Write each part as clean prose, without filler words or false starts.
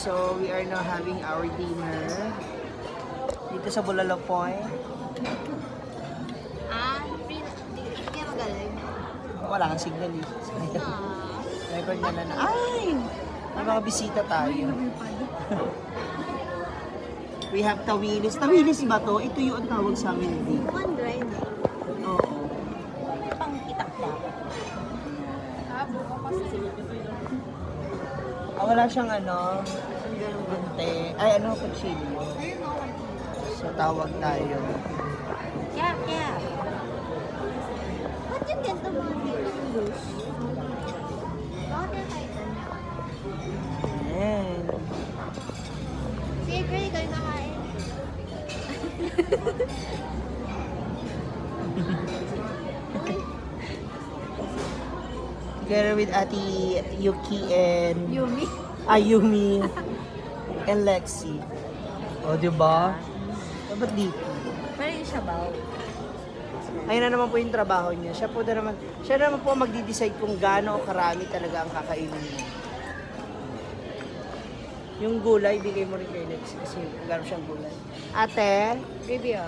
So, we are now having our dinner dito sa Bulalo Point. Hindi ka magaling. Wala kang signal eh. Record na na. Ay! May mga bisita tayo. We have tawilis. Tawilis ba to? Ito yung tawag sa amin dito. One grind. Oo. Pang itak dapat. Buka kasi. Wala siyang ano, gunte. Ay, ano, kutsilyo. So, tawag tayo. Kaya. Ba't yung ganito mga English? Bakit yung title niya? Ayan. Sige, girl, ikaw yung nakain. Together with Ate Yuki and Yumi. Ayumi and Lexi. O, diba? Dapat dito. Pero yung sabaw. Ayun na naman po yung trabaho niya. Siya naman po ang magdi-decide kung gaano karami talaga ang kakainin niya. Yung gulay, bigay mo rin kay Lexi kasi gano'n siyang gulay. Ate? Baby,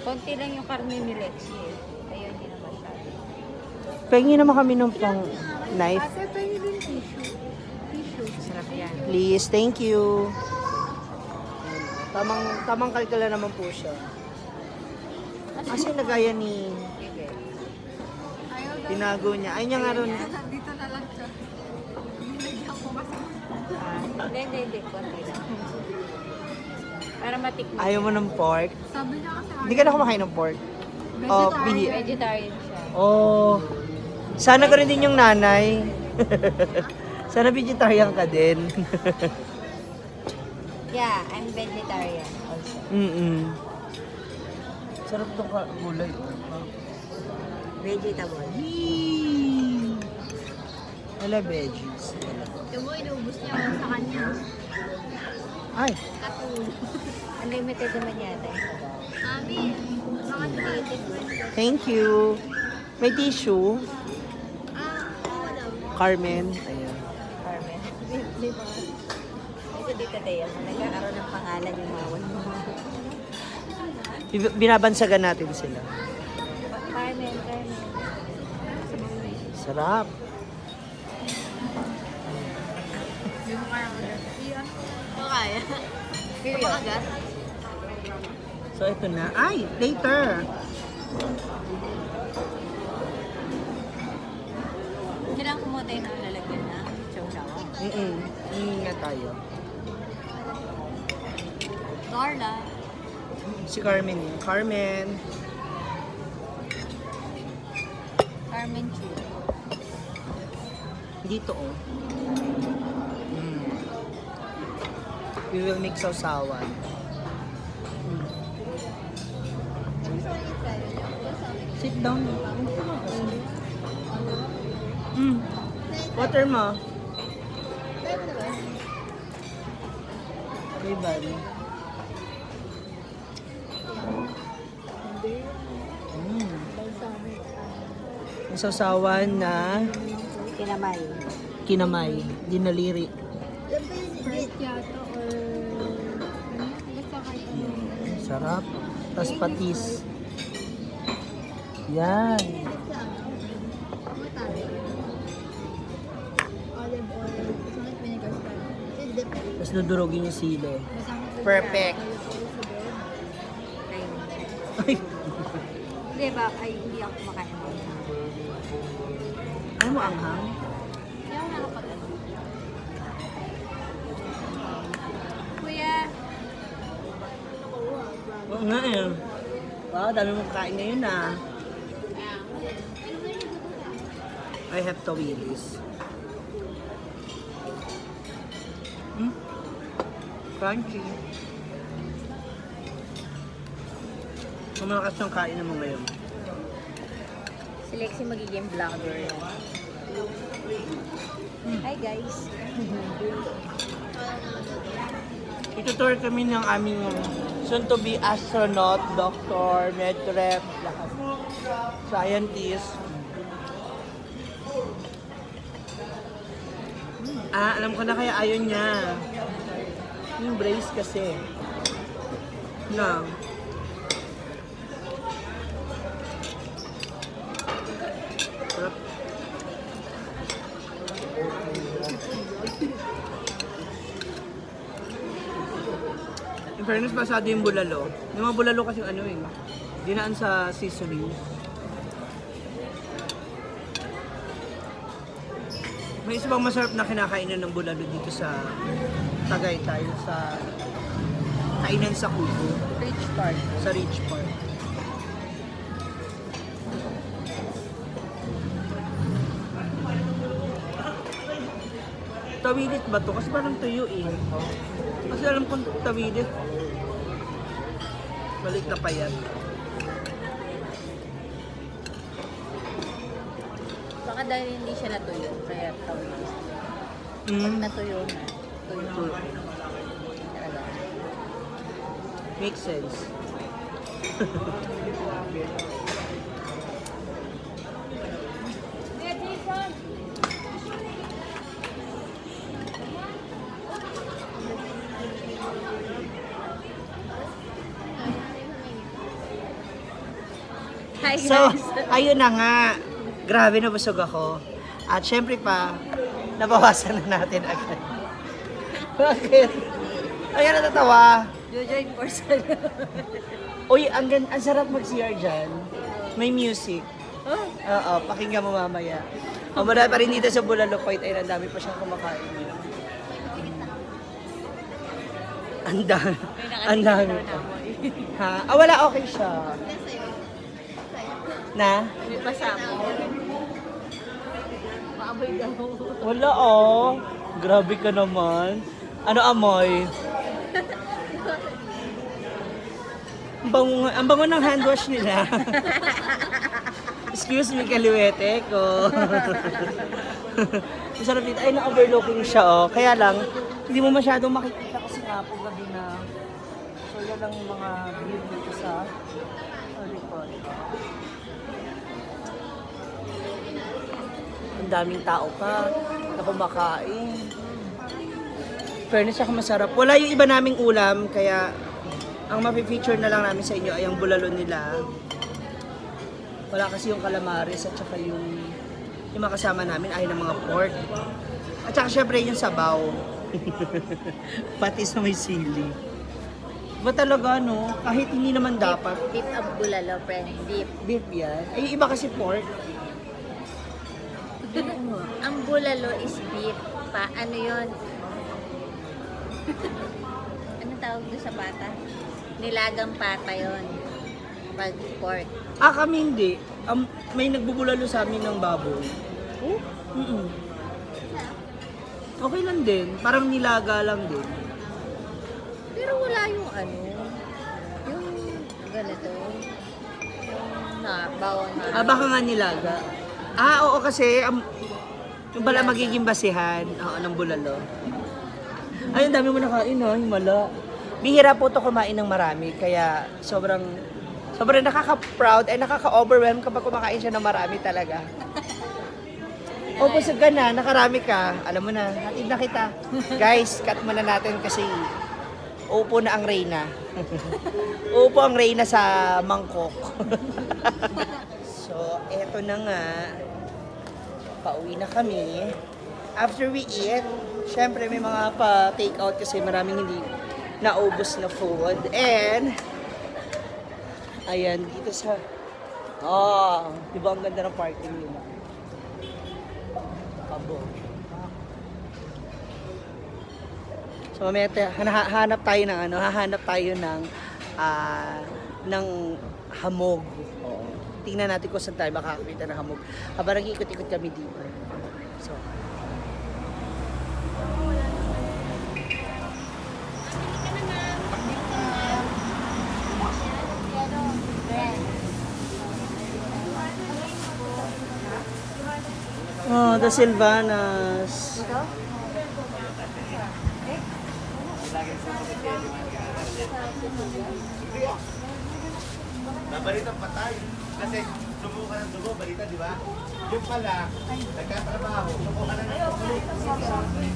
konti lang yung karne ni Lexi eh. Ayun, hindi naman siya. Pengi naman kami ng pang knife. Ate, pwede din tissue. Sarap yan. Please, thank you. Tamang kalkala naman po siya. Kasi nagaya ni tinago niya. Ay niya nga ron. Dito na lang siya. Binigyan ko kasi. Hindi. Konti lang. Para matikman. Ayaw mo ng pork? Sabi niya kasi Hindi ka na kumakain ng pork? Oh, bihi. Vegetarian siya. Oh. Sana ka rin din yung nanay. Sana vegetarian ka din. Yeah, I'm vegetarian also. Sarap itong gulay. Vegetable. Wala veggies. Ito mo, inubos niya ako sa kanya. Ay, Katulog. Unlimited naman yata yung sabaw. Mami, baka deleted mo yun. thank you. May tissue. Wala. Carmen. Ayan. Carmen. May mga... Ito dito tayo. Nagkakaroon ng pangalan yung mga wala. Binabansagan natin sila. Carmen. Sarap. Hindi mo kaya agad. Iyan. Ito kaya. Ito agad. So, ito na. Ay, later. Kailangan kumutay na lalagyan na. Chow-chow. Hindi nga tayo. Carla. Si Carmen yun. Carmen. Carmen Chu. Dito, oh. We will mix sausawan. Sit down. Water mo. Okay, buddy. Yung sausawan na Kinamay. kinamay, dinaliri. Sprite yata or... Basta kayo. Sarap. Tapos patis. Yan. Olive oil. Bakit vinegar starch? Tapos dudurogin yung sili. Perfect. Ay, Hindi ba? Ay, hindi ako kumakain. ano mo anghang? Kaya ako nakapag Kuya! Oo nga eh. Wow, dami mong kain ngayon ah. I have tawilis. Crunchy. Kung malakas yung kain mo ngayon. Si Lexi magiging vlogger. Hi guys! Itutour kami ng aming soon-to-be astronaut, doctor, medrep, lahat. Scientist. Alam ko na kaya ayaw niya. Yung brace kasi. Na. Sarap. In fairness, pasado yung bulalo. Yung mga bulalo kasi ano eh, dinaan sa seasoning. May isa pang masarap na kinakainan ng bulalo dito sa Tagaytay, sa kainan sa Kubo, Rich part. sa Rich Park. Tawilit ba to? Kasi parang tuyo eh. Kasi alam kong tawilit. Balik na pa yan. Baka dahil hindi siya natuyo, kaya tawid. Pag natuyo na, tuyo. Tuyo. Talaga. Makes sense. Hi So, guys! ayun na nga. Grabe na busog ako. At syempre pa, nabawasan na natin agad. Bakit? Ayan, natatawa. Jojoy Porcel. Uy, ang sarap mag-CR dyan. May music. Oh, Oo, pakinggan mo mamaya. O, marami pa rin dito sa Bulalo Point. Ay, ang dami pa siyang kumakain. Ang dami. Ang dami pa. Ha? Ah, wala, okay siya. Na? may pasamo. Maamoy daw. Wala oh. Grabe ka naman. Ano amoy? Ang bango ng hand wash nila. Excuse me, kaliwete ko. Masarap dito. Ay, na-overlooking siya oh. Kaya lang, hindi mo masyadong makikita kasi nga po gabi na. So, yan ang mga view dito sa record. Ang daming tao pa na kumakain. Fairness siya masarap. Wala yung iba naming ulam, kaya ang mapi-feature na lang namin sa inyo ay ang bulalo nila. Wala kasi yung calamares at saka yung mga kasama namin ay ng mga pork. At saka syempre yung sabaw. Pati sa may sili. Ba talaga no? Kahit hindi naman dapat. Beef ang bulalo, friend. Beef. Beef yan. Ay, yung iba kasi pork. Ang bulalo is beef. Ano yun? Anong tawag doon sa pata? Nilagang pata yon. Pag pork. Ah, kami hindi. May nagbubulalo sa amin ng baboy. Oh? Mm-mm. Okay lang din. Parang nilaga lang din. Pero wala yung ano. Yung ganito. Yung bawang na. Ah, baka nga nilaga. Ah, oo kasi yung pala magiging basihan ng bulalo. Ay, ang dami mo nakain ha, himala. Bihira po to kumain ng marami, kaya sobrang nakaka-proud ay nakaka-overwhelm kapag kumakain siya ng marami talaga. O, busog ka na, nakarami ka. Alam mo na, hatid na kita. Guys, cut muna natin kasi upo na ang Reyna. Upo ang Reyna sa mangkok. So, eto na nga. Pauwi na kami. After we eat, syempre may mga pa-take out kasi maraming hindi naubos na food. And, ayan, dito sa... di ba ang ganda ng parking nila? Kabo. So, mamaya hahanap tayo ng hamog. Oo. Tingnan natin kung saan tayo makakakita ng hamog. Habang nag-iikot-ikot kami dito. So, oh, the Silvanas. Balitang patay. Kasi sumuko ka ng dugo, balita, di ba? Yung pala, nagkatrabaho, sumuko ka na ng dugo.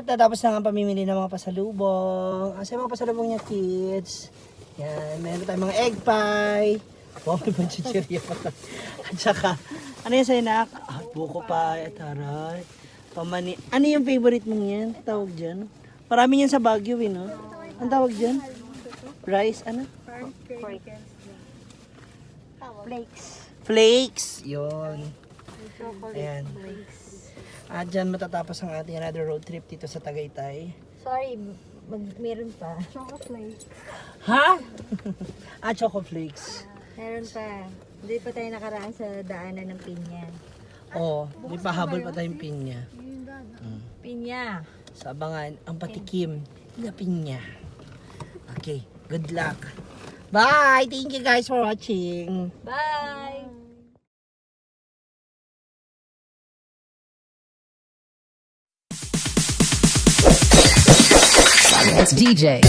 natapos na nga ang pamimili ng mga pasalubong. Asa yung mga pasalubong niya, kids? Yan, meron tayong mga egg pie. Wow, may panchichirya pa. At saka, ano yan sa'yo, nak? Ah, buko pie, taray. Pamani. Ano yung favorite mong yan? Tawag dyan? Marami yan sa Baguio, eh, no? Ang tawag dyan? Rice, ano? Flakes. Flakes. Yun. Chocolate Ayan. flakes. At dyan matatapos ang ating another road trip dito sa Tagaytay. Sorry, meron pa. Chocolate. Ha? Choco Flakes. Meron pa. Hindi pa tayo nakaraan sa daanan ng pinya. Oo, may pahabol pa tayong pinya. Pinya. Sa abangan, ang patikim na pinya. Okay, good luck. Bye! Thank you guys for watching. Bye! It's DJ.